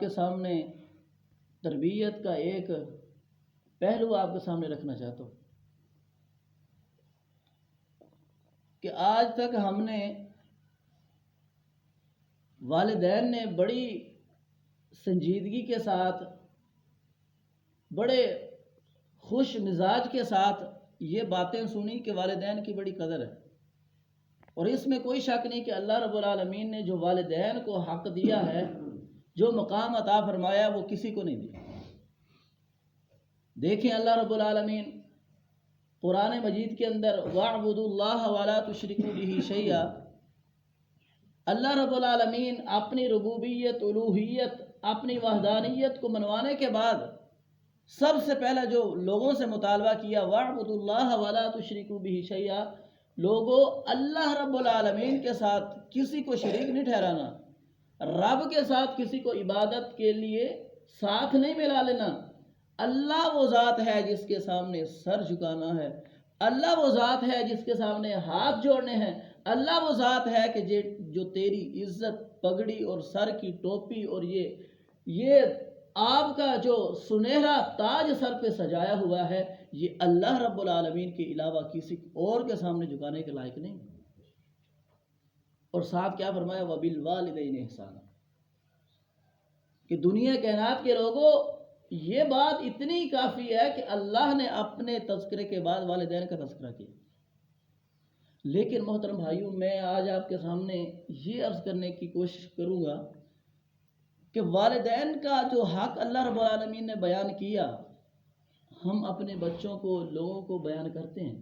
کے سامنے تربیت کا ایک پہلو آپ کے سامنے رکھنا چاہتا ہوں کہ آج تک ہم نے والدین نے بڑی سنجیدگی کے ساتھ بڑے خوش مزاج کے ساتھ یہ باتیں سنی کہ والدین کی بڑی قدر ہے، اور اس میں کوئی شک نہیں کہ اللہ رب العالمین نے جو والدین کو حق دیا ہے، جو مقام عطا فرمایا، وہ کسی کو نہیں دیا۔ دیکھیں اللہ رب العالمین قرآن مجید کے اندر وَاعْبُدُوا اللَّهَ وَلَا تُشْرِكُوا بِهِ شَيْئًا، اللہ رب العالمین اپنی ربوبیت، الوہیت، اپنی وحدانیت کو منوانے کے بعد سب سے پہلا جو لوگوں سے مطالبہ کیا وَاعْبُدُوا اللَّهَ وَلَا تُشْرِكُوا بِهِ شَيْئًا، لوگوں اللہ رب العالمین کے ساتھ کسی کو شریک نہیں ٹھہرانا، رب کے ساتھ کسی کو عبادت کے لیے ساتھ نہیں ملا لینا۔ اللہ وہ ذات ہے جس کے سامنے سر جھکانا ہے، اللہ وہ ذات ہے جس کے سامنے ہاتھ جوڑنے ہیں، اللہ وہ ذات ہے کہ جو تیری عزت، پگڑی اور سر کی ٹوپی اور یہ آپ کا جو سنہرا تاج سر پہ سجایا ہوا ہے، یہ اللہ رب العالمین کے علاوہ کسی اور کے سامنے جھکانے کے لائق نہیں۔ اور ساتھ کیا فرمایا وَبِالْوَالِدَيْنِ إِحْسَانًا، کہ دنیا کائنات کے لوگوں یہ بات اتنی کافی ہے کہ اللہ نے اپنے تذکرے کے بعد والدین کا تذکرہ کیا۔ لیکن محترم بھائیوں، میں آج آپ کے سامنے یہ عرض کرنے کی کوشش کروں گا کہ والدین کا جو حق اللہ رب العالمین نے بیان کیا، ہم اپنے بچوں کو، لوگوں کو بیان کرتے ہیں۔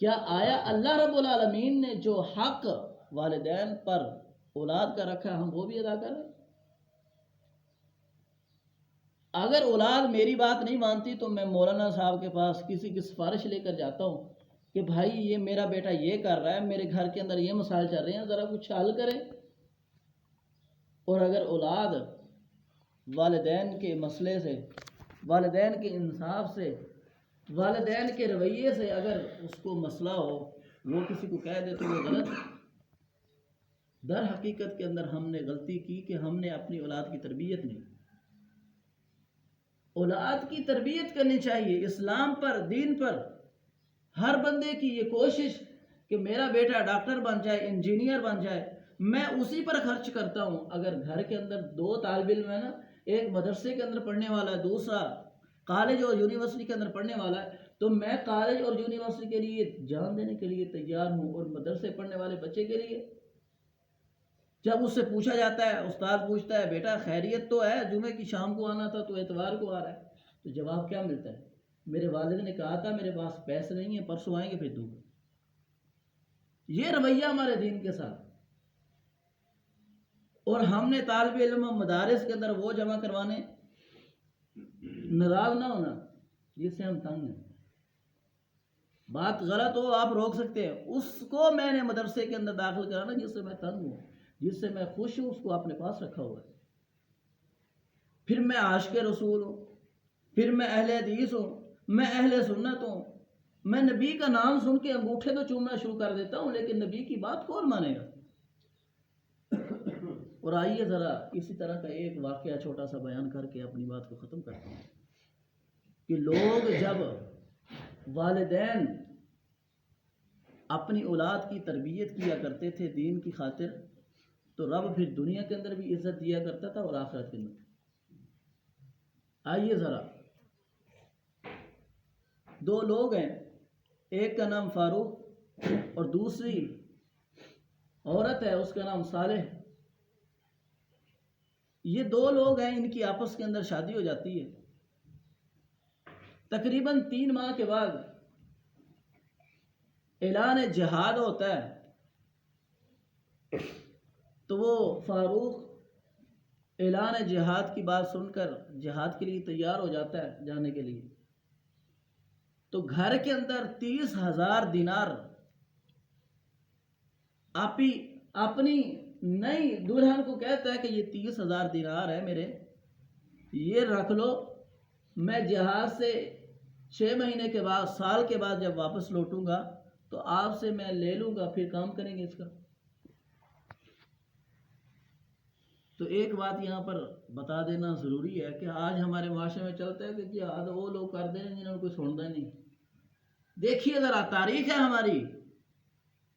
کیا آیا اللہ رب العالمین نے جو حق والدین پر اولاد کا رکھا ہم وہ بھی ادا کریں؟ اگر اولاد میری بات نہیں مانتی تو میں مولانا صاحب کے پاس کسی کی سفارش لے کر جاتا ہوں کہ بھائی یہ میرا بیٹا یہ کر رہا ہے، میرے گھر کے اندر یہ مسائل چل رہے ہیں، ذرا کچھ حل کریں۔ اور اگر اولاد والدین کے مسئلے سے، والدین کے انصاف سے، والدین کے رویے سے اگر اس کو مسئلہ ہو، وہ کسی کو کہہ دے تو وہ غلط ہے۔ در حقیقت کے اندر ہم نے غلطی کی کہ ہم نے اپنی اولاد کی تربیت نہیں۔ اولاد کی تربیت کرنی چاہیے اسلام پر، دین پر۔ ہر بندے کی یہ کوشش کہ میرا بیٹا ڈاکٹر بن جائے، انجینئر بن جائے، میں اسی پر خرچ کرتا ہوں۔ اگر گھر کے اندر دو طالب علم ہے نا، ایک مدرسے کے اندر پڑھنے والا ہے، دوسرا کالج اور یونیورسٹی کے اندر پڑھنے والا ہے، تو میں کالج اور یونیورسٹی کے لیے جان دینے کے لیے تیار ہوں، اور مدرسے پڑھنے والے بچے کے لیے جب اس سے پوچھا جاتا ہے، استاد پوچھتا ہے بیٹا خیریت تو ہے، جمعے کی شام کو آنا تھا تو اتوار کو آ رہا ہے، تو جواب کیا ملتا ہے؟ میرے والد نے کہا تھا میرے پاس پیسے نہیں ہیں، پرسوں آئیں گے پھر دوں گا۔ یہ رویہ ہمارے دین کے ساتھ۔ اور ہم نے طالب علم مدارس کے اندر وہ جمع کروانے، ناراض نہ ہونا جس سے ہم تنگ ہیں۔ بات غلط ہو آپ روک سکتے ہیں، اس کو میں نے مدرسے کے اندر داخل کرانا جس سے میں تنگ ہوں، جس سے میں خوش ہوں، اس کو اپنے پاس رکھا ہوا ہے۔ پھر میں عاشق رسول ہوں، پھر میں اہل حدیث ہوں، میں اہل سنت ہوں، میں نبی کا نام سن کے انگوٹھے تو چومنا شروع کر دیتا ہوں، لیکن نبی کی بات کون مانے گا؟ اور آئیے ذرا اسی طرح کا ایک واقعہ چھوٹا سا بیان کر کے اپنی بات کو ختم کرتے ہیں کہ لوگ جب والدین اپنی اولاد کی تربیت کیا کرتے تھے دین کی خاطر، تو رب پھر دنیا کے اندر بھی عزت دیا کرتا تھا اور آخرت کے اندر۔ آئیے ذرا، دو لوگ ہیں، ایک کا نام فاروق اور دوسری عورت ہے، اس کا نام صالح۔ یہ دو لوگ ہیں، ان کی آپس کے اندر شادی ہو جاتی ہے۔ تقریباً 3 ماہ کے بعد اعلان جہاد ہوتا ہے، تو وہ فاروق اعلان جہاد کی بات سن کر جہاد کے لیے تیار ہو جاتا ہے جانے کے لیے۔ تو گھر کے اندر 30,000 دینار اپنی نئی دلہن کو کہتا ہے کہ یہ 30,000 دینار ہے میرے، یہ رکھ لو، میں جہاز سے 6 مہینے کے بعد، سال کے بعد جب واپس لوٹوں گا تو آپ سے میں لے لوں گا، پھر کام کریں گے اس کا۔ تو ایک بات یہاں پر بتا دینا ضروری ہے کہ آج ہمارے معاشرے میں چلتا ہے کہ جہاد وہ لوگ کر دیں جنہوں نے کوئی سنتا نہیں. دیکھیے ذرا تاریخ ہے ہماری،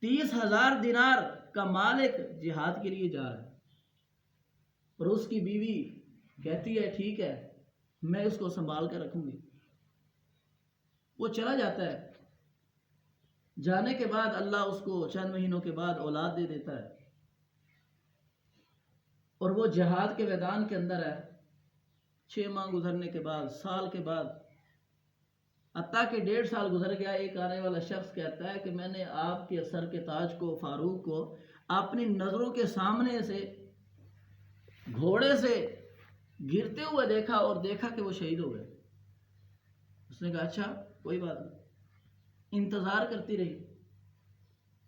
30,000 دینار کا مالک جہاد کے لیے جا رہا ہے اور اس کی بیوی کہتی ہے ٹھیک ہے میں اس کو سنبھال کر رکھوں گی. وہ چلا جاتا ہے، جانے کے بعد اللہ اس کو چند مہینوں کے بعد اولاد دے دیتا ہے اور وہ جہاد کے میدان کے اندر ہے. 6 ماہ گزرنے کے بعد، سال کے بعد، حتیٰ کہ 1.5 سال گزر گیا، ایک آنے والا شخص کہتا ہے کہ میں نے آپ کے سر کے تاج کو، فاروق کو، اپنی نظروں کے سامنے سے گھوڑے سے گرتے ہوئے دیکھا اور دیکھا کہ وہ شہید ہو گئے. اس نے کہا اچھا کوئی بات نہیں. انتظار کرتی رہی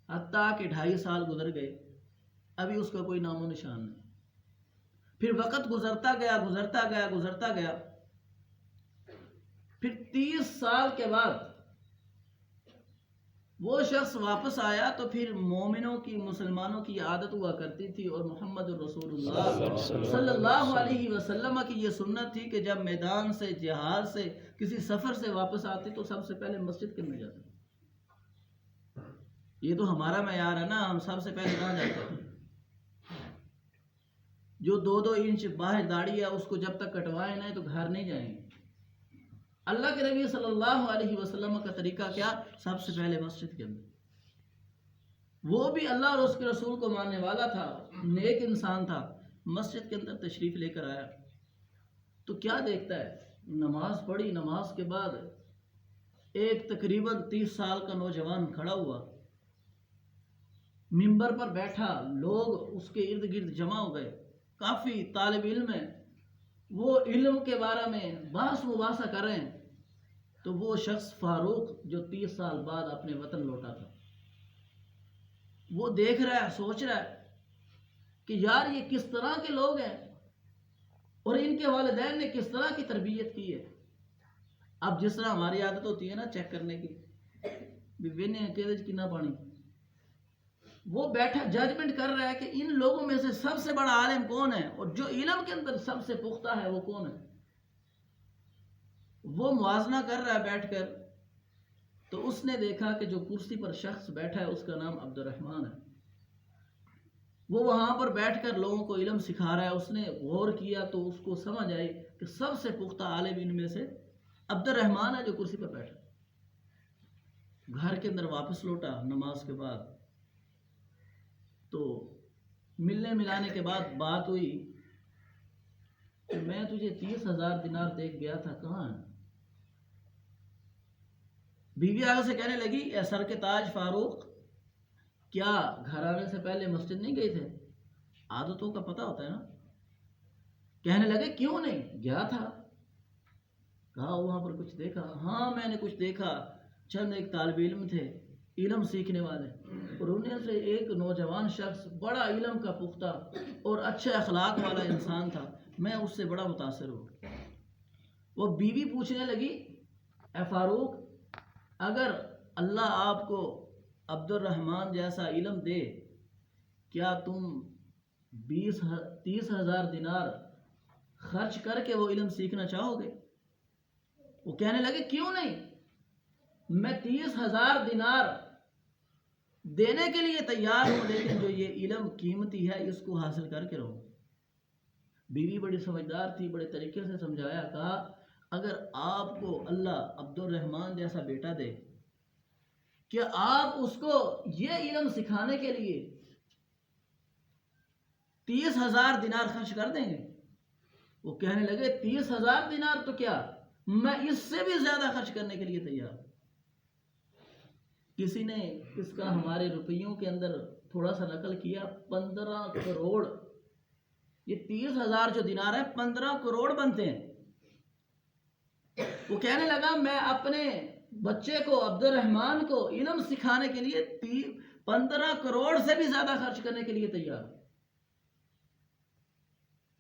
حتیٰ کہ 2.5 سال گزر گئے، ابھی اس کا کوئی نام و نشان نہیں. پھر وقت گزرتا گیا گزرتا گیا گزرتا گیا. پھر 30 سال کے بعد وہ شخص واپس آیا تو پھر مومنوں کی، مسلمانوں کی عادت ہوا کرتی تھی اور محمد الرسول اللہ صلی اللہ علیہ وسلم کی یہ سنت تھی کہ جب میدان سے، جہاد سے، کسی سفر سے واپس آتے تو سب سے پہلے مسجد کے اندر جاتے. یہ تو ہمارا معیار ہے نا، ہم سب سے پہلے کہاں جاتے ہیں؟ جو 2 انچ باہر داڑھی ہے اس کو جب تک کٹوائے نہیں تو گھر نہیں جائیں گے. اللہ کے نبی صلی اللہ علیہ وسلم کا طریقہ کیا؟ سب سے پہلے مسجد کے اندر. وہ بھی اللہ اور اس کے رسول کو ماننے والا تھا، نیک انسان تھا. مسجد کے اندر تشریف لے کر آیا تو کیا دیکھتا ہے؟ نماز پڑھی، نماز کے بعد ایک تقریباً 30 سال کا نوجوان کھڑا ہوا، منبر پر بیٹھا، لوگ اس کے ارد گرد جمع ہو گئے، کافی طالب علم ہیں، وہ علم کے بارے میں بحث مباحثہ کر رہے ہیں. تو وہ شخص فاروق جو 30 سال بعد اپنے وطن لوٹا تھا، وہ دیکھ رہا ہے، سوچ رہا ہے کہ یار یہ کس طرح کے لوگ ہیں اور ان کے والدین نے کس طرح کی تربیت کی ہے. اب جس طرح ہماری عادت ہوتی ہے نا چیک کرنے کی، کتنا پانی، وہ بیٹھا ججمنٹ کر رہا ہے کہ ان لوگوں میں سے سب سے بڑا عالم کون ہے اور جو علم کے اندر سب سے پختہ ہے وہ کون ہے. وہ موازنہ کر رہا ہے بیٹھ کر. تو اس نے دیکھا کہ جو کرسی پر شخص بیٹھا ہے اس کا نام عبد الرحمن ہے. وہ وہاں پر بیٹھ کر لوگوں کو علم سکھا رہا ہے. اس نے غور کیا تو اس کو سمجھ آئی کہ سب سے پختہ عالم ان میں سے عبد الرحمن ہے جو کرسی پر بیٹھا. گھر کے اندر واپس لوٹا نماز کے بعد تو ملنے ملانے کے بعد بات ہوئی کہ میں تجھے 30,000 دینار دے گیا تھا، کہاں ہے؟ بیوی آگے سے کہنے لگی اے سر کے تاج فاروق، کیا گھر آنے سے پہلے مسجد نہیں گئے تھے؟ عادتوں کا پتہ ہوتا ہے نا. کہنے لگے کیوں نہیں؟ گیا تھا. کہا وہاں پر کچھ دیکھا؟ ہاں میں نے کچھ دیکھا. چند ایک طالب علم تھے، علم سیکھنے والے، اور انہیں سے ایک نوجوان شخص بڑا علم کا پختہ اور اچھے اخلاق والا انسان تھا، میں اس سے بڑا متاثر ہوں. وہ بیوی پوچھنے لگی اے فاروق، اگر اللہ آپ کو عبد الرحمن جیسا علم دے کیا تم 30,000 دینار خرچ کر کے وہ علم سیکھنا چاہو گے؟ وہ کہنے لگے کیوں نہیں، میں 30,000 دینار دینے کے لیے تیار ہوں، لیکن جو یہ علم قیمتی ہے اس کو حاصل کر کے رہو. بیوی بڑی سمجھدار تھی، بڑے طریقے سے سمجھایا. کہا اگر آپ کو اللہ عبد الرحمن جیسا بیٹا دے کہ آپ اس کو یہ علم سکھانے کے لیے 30,000 دینار خرچ کر دیں گے؟ وہ کہنے لگے 30,000 دینار تو کیا، میں اس سے بھی زیادہ خرچ کرنے کے لیے تیار. کسی نے اس کا ہمارے روپیوں کے اندر تھوڑا سا نقل کیا، 15 کروڑ. یہ 30,000 جو دینار ہے 15 کروڑ بنتے ہیں. وہ کہنے لگا میں اپنے بچے کو، عبد الرحمن کو علم سکھانے کے لیے 15 کروڑ سے بھی زیادہ خرچ کرنے کے لیے تیار.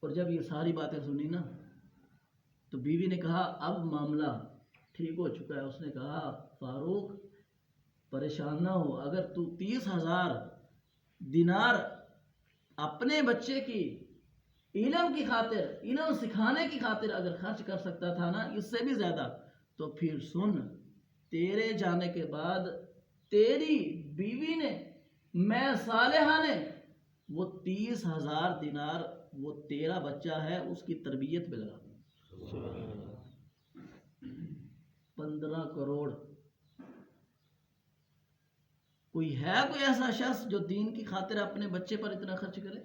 اور جب یہ ساری باتیں سنی نا تو بیوی نے کہا اب معاملہ ٹھیک ہو چکا ہے. اس نے کہا فاروق پریشان نہ ہو، اگر تو 30,000 دینار اپنے بچے کی علم کی خاطر، علم سکھانے کی خاطر اگر خرچ کر سکتا تھا نا اس سے بھی زیادہ، تو پھر سن، تیرے جانے کے بعد تیری بیوی نے، میں صالحہ نے، وہ 30,000 دینار، وہ تیرا بچہ ہے اس کی تربیت پہ لگا دوں۔ 15 کروڑ۔ کوئی ایسا شخص جو دین کی خاطر اپنے بچے پر اتنا خرچ کرے؟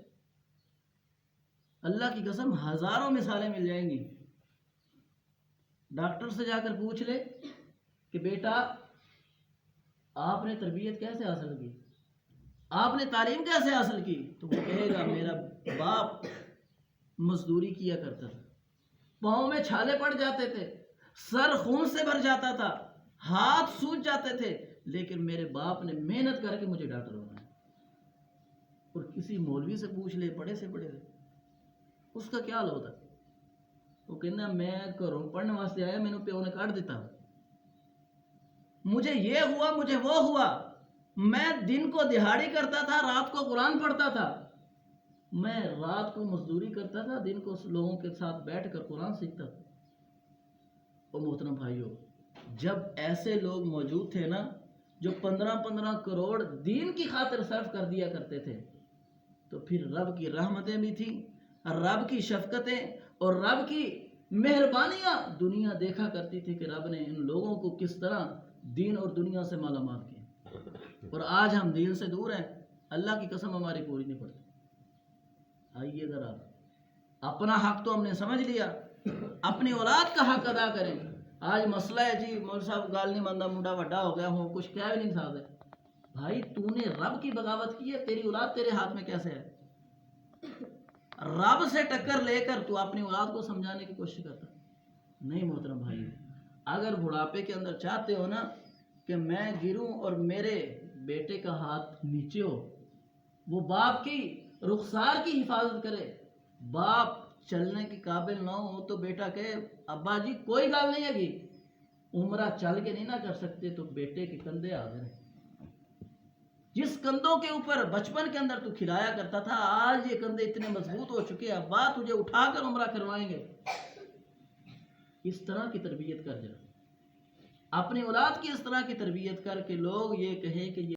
اللہ کی قسم ہزاروں مثالیں مل جائیں گی۔ ڈاکٹر سے جا کر پوچھ لے کہ بیٹا آپ نے تربیت کیسے حاصل کی، آپ نے تعلیم کیسے حاصل کی، تو وہ کہے گا میرا باپ مزدوری کیا کرتا تھا، پاؤں میں چھالے پڑ جاتے تھے، سر خون سے بھر جاتا تھا، ہاتھ سوج جاتے تھے، لیکن میرے باپ نے محنت کر کے مجھے ڈاکٹر بنایا۔ اور کسی مولوی سے پوچھ لے، بڑے سے بڑے سے، اس کا کیا حال ہوتا؟ وہ کہنا میں گھروں پڑھنے واسطے آیا، میں نے پیو نے کاٹ دیتا، مجھے یہ ہوا، مجھے وہ ہوا، میں دن کو دہاڑی کرتا تھا، رات کو قرآن پڑھتا تھا، میں رات کو مزدوری کرتا تھا، دن کو لوگوں کے ساتھ بیٹھ کر قرآن سیکھتا تھا۔ اور محترم بھائیو، جب ایسے لوگ موجود تھے نا جو 15 کروڑ دین کی خاطر صرف کر دیا کرتے تھے، تو پھر رب کی رحمتیں بھی تھیں، رب کی شفقتیں اور رب کی مہربانیاں دنیا دیکھا کرتی تھی کہ رب نے ان لوگوں کو کس طرح دین اور دنیا سے مالا مال کیا۔ اور آج ہم دین سے دور ہیں، اللہ کی قسم ہماری پوری نہیں پڑتی۔ آئیے ذرا، اپنا حق تو ہم نے سمجھ لیا، اپنی اولاد کا حق ادا کریں۔ آج مسئلہ ہے جی مول صاحب گال نہیں ماندا، منڈا وڈا ہو گیا ہوں، کچھ کہہ بھی نہیں سکتے۔ بھائی تو نے رب کی بغاوت کی ہے، تیری اولاد تیرے ہاتھ میں کیسے ہے؟ رب سے ٹکر لے کر تو اپنی اولاد کو سمجھانے کی کوشش کرتا نہیں۔ محترم بھائی، اگر بڑھاپے کے اندر چاہتے ہو نا کہ میں گروں اور میرے بیٹے کا ہاتھ نیچے ہو، وہ باپ کی رخسار کی حفاظت کرے، باپ چلنے کی قابل نہ ہو تو بیٹا کہے ابا جی کوئی گال نہیں ہے گی، عمرہ چل کے نہیں نہ کر سکتے تو بیٹے کے کندھے حاضر ہیں۔ جس کندھوں کے اوپر بچپن کے اندر تو کھلایا کرتا تھا، آج یہ کندھے اتنے مضبوط ہو چکے ہیں، ابا تجھے اٹھا کر عمرہ کروائیں گے۔ اس طرح کی تربیت کر جا، اپنی اولاد کی اس طرح کی تربیت کر کے لوگ یہ کہیں کہ یہ